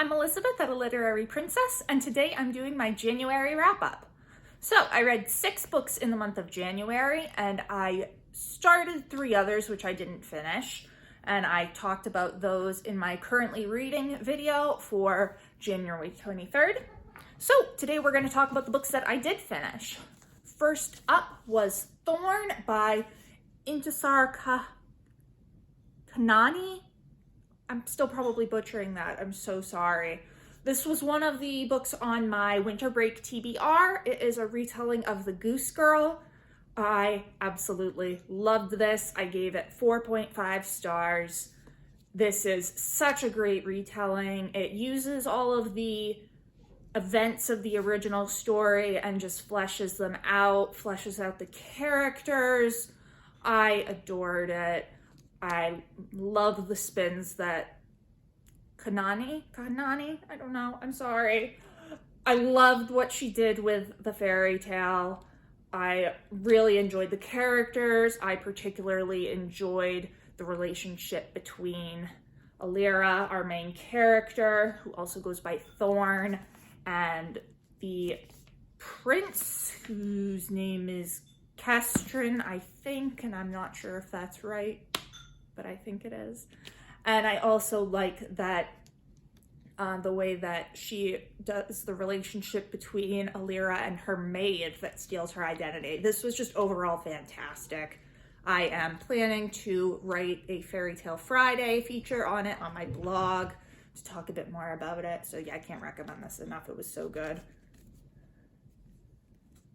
I'm Elizabeth at A Literary Princess, and today I'm doing my January wrap-up. So, I read 6 books in the month of January, and I started 3 others which I didn't finish, and I talked about those in my currently reading video for January 23rd. So, today we're going to talk about the books that I did finish. First up was Thorn by Intisar Kanani. I'm still probably butchering that. I'm so sorry. This was one of the books on my winter break TBR. It is a retelling of The Goose Girl. I absolutely loved this. I gave it 4.5 stars. This is such a great retelling. It uses all of the events of the original story and just fleshes them out, fleshes out the characters. I adored it. I love the spins that Kanani, I don't know, I'm sorry. I loved what she did with the fairy tale. I really enjoyed the characters. I particularly enjoyed the relationship between Alira, our main character, who also goes by Thorn, and the prince, whose name is Castrin, I think, and I'm not sure if that's right, but I think it is. And I also like that the way that she does the relationship between Alira and her maid that steals her identity. This was just overall fantastic. I am planning to write a Fairy Tale Friday feature on it on my blog to talk a bit more about it. So yeah, I can't recommend this enough. It was so good.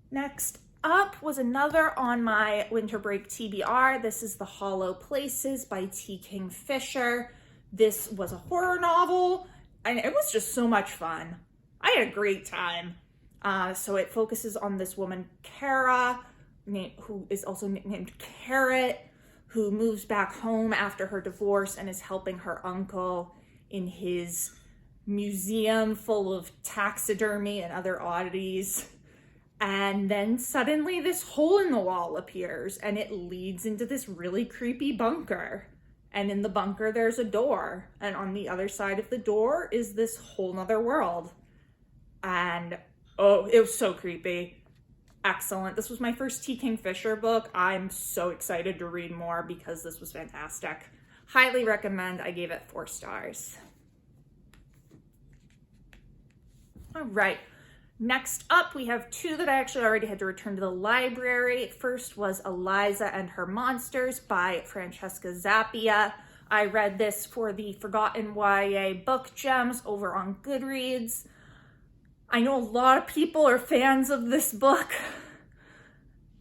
Next up was another on my winter break TBR. This is The Hollow Places by T. Kingfisher. This was a horror novel, and it was just so much fun. I had a great time. So it focuses on this woman, Kara, who is also named Carrot, who moves back home after her divorce and is helping her uncle in his museum full of taxidermy and other oddities. And then suddenly this hole in the wall appears and it leads into this really creepy bunker. And in the bunker there's a door. And on the other side of the door is this whole nother world. And oh, it was so creepy. Excellent. This was my first T. Kingfisher book. I'm so excited to read more because this was fantastic. Highly recommend. I gave it 4 stars. All right. Next up, we have 2 that I actually already had to return to the library. First was Eliza and Her Monsters by Francesca Zappia. I read this for the Forgotten YA Book Gems over on Goodreads. I know a lot of people are fans of this book.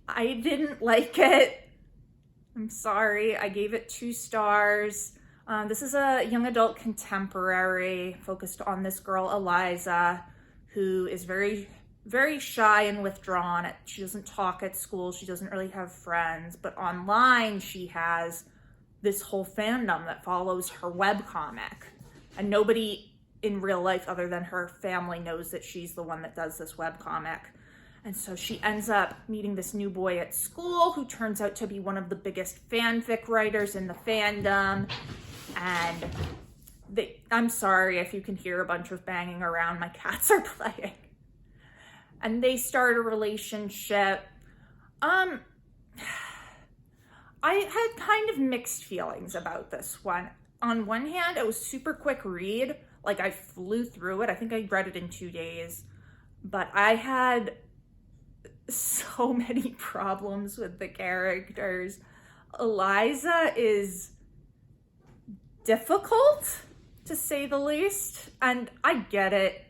I didn't like it. I'm sorry. I gave it 2 stars. This is a young adult contemporary focused on this girl, Eliza, who is very, very shy and withdrawn. She doesn't talk at school. She doesn't really have friends. But online, she has this whole fandom that follows her webcomic. And nobody in real life other than her family knows that she's the one that does this webcomic. And so she ends up meeting this new boy at school who turns out to be one of the biggest fanfic writers in the fandom. And I'm sorry if you can hear a bunch of banging around. My cats are playing. And they start a relationship. I had kind of mixed feelings about this one. On one hand, it was super quick read. Like, I flew through it. I think I read it in 2 days. But I had so many problems with the characters. Eliza is difficult, to say the least, and I get it.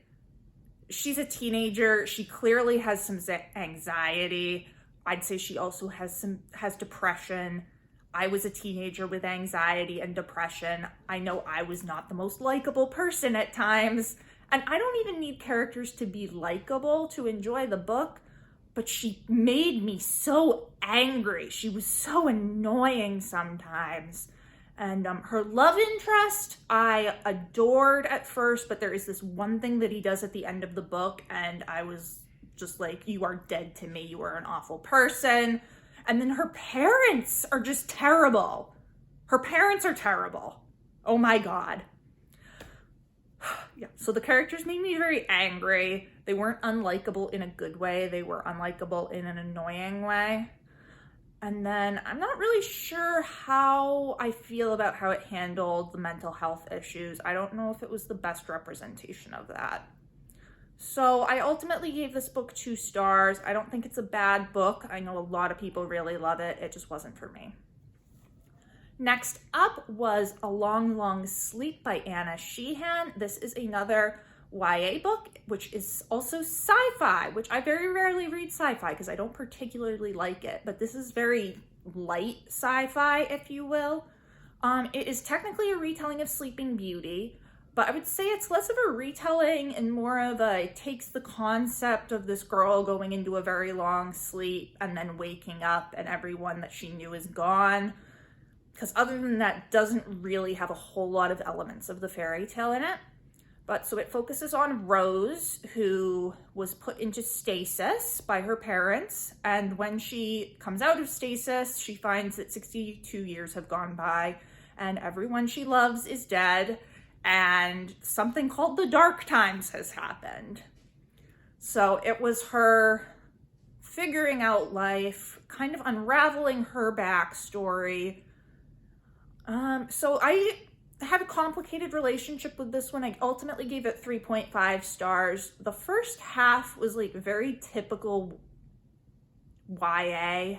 She's a teenager. She clearly has some anxiety. I'd say she also has depression. I was a teenager with anxiety and depression. I know I was not the most likable person at times, and I don't even need characters to be likable to enjoy the book, but she made me so angry. She was so annoying sometimes. And her love interest, I adored at first, but there is this one thing that he does at the end of the book, and I was just like, you are dead to me. You are an awful person. And then her parents are just terrible. Her parents are terrible. Oh my God. Yeah. So the characters made me very angry. They weren't unlikable in a good way. They were unlikable in an annoying way. And then I'm not really sure how I feel about how it handled the mental health issues. I don't know if it was the best representation of that. So I ultimately gave this book 2 stars. I don't think it's a bad book. I know a lot of people really love it. It just wasn't for me. Next up was A Long, Long Sleep by Anna Sheehan. This is another YA book, which is also sci-fi, which I very rarely read sci-fi because I don't particularly like it, but this is very light sci-fi, if you will. It is technically a retelling of Sleeping Beauty, but I would say it's less of a retelling and more of it takes the concept of this girl going into a very long sleep and then waking up and everyone that she knew is gone. Because other than that, doesn't really have a whole lot of elements of the fairy tale in it. But so it focuses on Rose, who was put into stasis by her parents. And when she comes out of stasis, she finds that 62 years have gone by and everyone she loves is dead. And something called the Dark Times has happened. So it was her figuring out life, kind of unraveling her backstory. So I had a complicated relationship with this one. I ultimately gave it 3.5 stars. The first half was like very typical YA.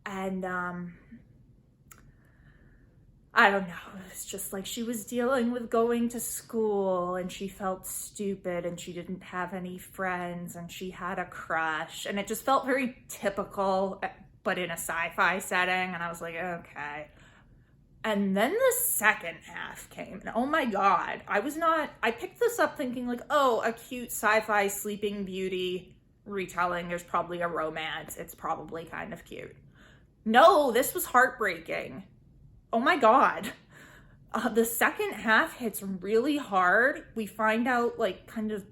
And I don't know, it was just like she was dealing with going to school and she felt stupid and she didn't have any friends and she had a crush and it just felt very typical, but in a sci-fi setting. And I was like, okay. And then the second half came and oh my God, I picked this up thinking like, oh, a cute sci-fi Sleeping Beauty retelling. There's probably a romance. It's probably kind of cute. No, this was heartbreaking. Oh my God. The second half hits really hard. We find out like kind of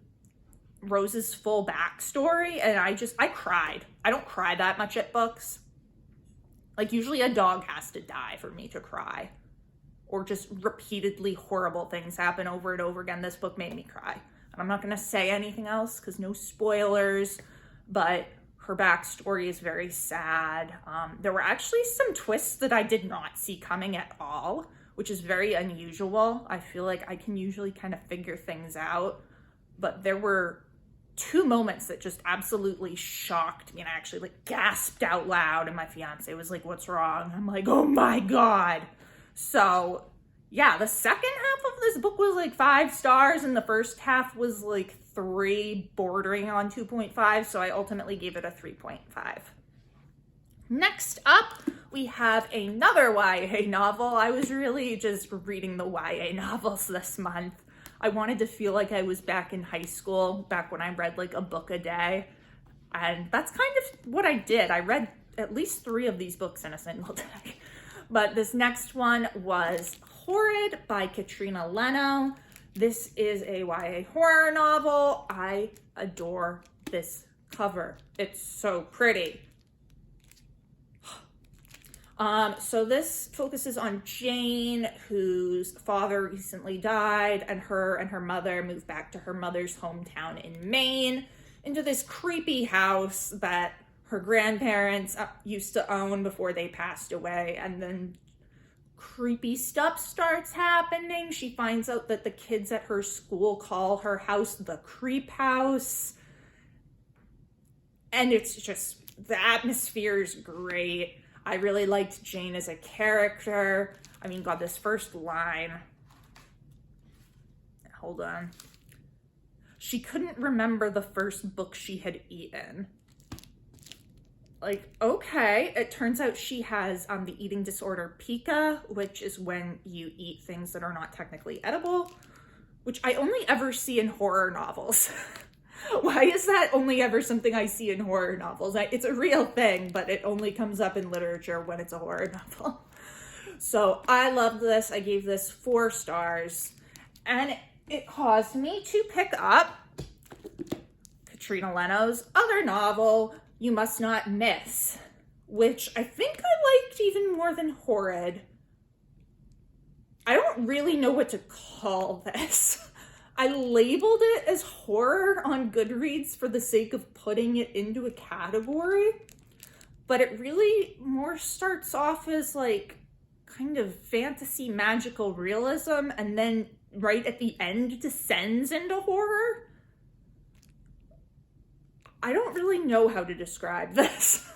Rose's full backstory and I cried. I don't cry that much at books. Like usually a dog has to die for me to cry or just repeatedly horrible things happen over and over again. This book made me cry. And I'm not going to say anything else because no spoilers, but her backstory is very sad. There were actually some twists that I did not see coming at all, which is very unusual. I feel like I can usually kind of figure things out, but there were 2 moments that just absolutely shocked me and I actually like gasped out loud and my fiance was like, what's wrong? I'm like, oh my God. So yeah, the second half of this book was like 5 stars and the first half was like 3 bordering on 2.5. So I ultimately gave it a 3.5. Next up, we have another YA novel. I was really just reading the YA novels this month. I wanted to feel like I was back in high school, back when I read like a book a day. And that's kind of what I did. I read at least 3 of these books in a single day. But this next one was Horrid by Katrina Leno. This is a YA horror novel. I adore this cover. It's so pretty. So this focuses on Jane, whose father recently died, and her mother moved back to her mother's hometown in Maine, into this creepy house that her grandparents used to own before they passed away, and then creepy stuff starts happening. She finds out that the kids at her school call her house the Creep House, and it's just, the atmosphere is great. I really liked Jane as a character. I mean, God, this first line. Hold on. She couldn't remember the first book she had eaten. Like, okay. It turns out she has the eating disorder pica, which is when you eat things that are not technically edible, which I only ever see in horror novels. Why is that only ever something I see in horror novels? It's a real thing, but it only comes up in literature when it's a horror novel. So I love this. I gave this 4 stars. And it caused me to pick up Katrina Leno's other novel, You Must Not Miss, which I think I liked even more than Horrid. I don't really know what to call this. I labeled it as horror on Goodreads for the sake of putting it into a category, but it really more starts off as like kind of fantasy magical realism, and then right at the end descends into horror. I don't really know how to describe this.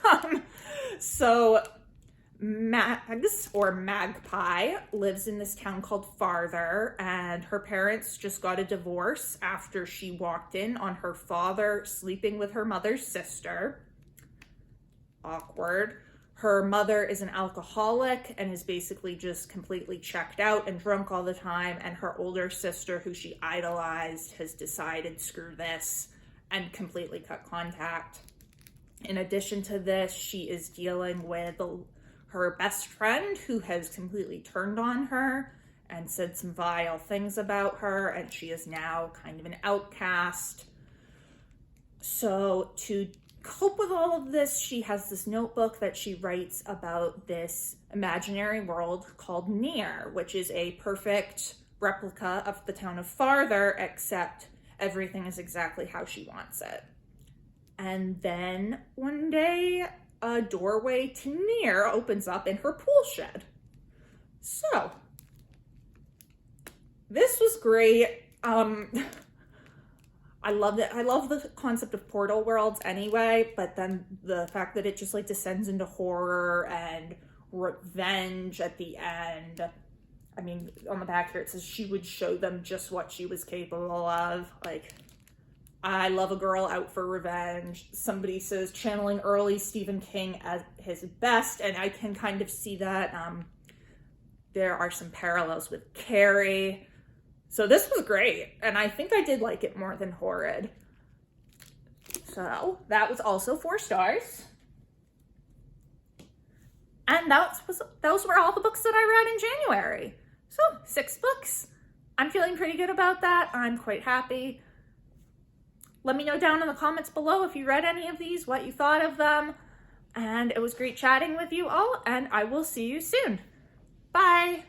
So Mags, or Magpie, lives in this town called Farther, and her parents just got a divorce after she walked in on her father sleeping with her mother's sister. Awkward. Her mother is an alcoholic and is basically just completely checked out and drunk all the time, and her older sister, who she idolized, has decided, screw this, and completely cut contact. In addition to this, she is dealing with her best friend, who has completely turned on her and said some vile things about her, and she is now kind of an outcast. So to cope with all of this, she has this notebook that she writes about this imaginary world called Near, which is a perfect replica of the town of Farther, except everything is exactly how she wants it. And then one day, a doorway to Near opens up in her pool shed. So, this was great. I loved it. I love the concept of portal worlds anyway, but then the fact that it just like descends into horror and revenge at the end. I mean, on the back here it says she would show them just what she was capable of. Like, I love a girl out for revenge. Somebody says channeling early Stephen King at his best, and I can kind of see that. There are some parallels with Carrie. So this was great, and I think I did like it more than Horrid. So that was also 4 stars. And those were all the books that I read in January. So 6 books. I'm feeling pretty good about that. I'm quite happy. Let me know down in the comments below if you read any of these, what you thought of them. And it was great chatting with you all, and I will see you soon. Bye.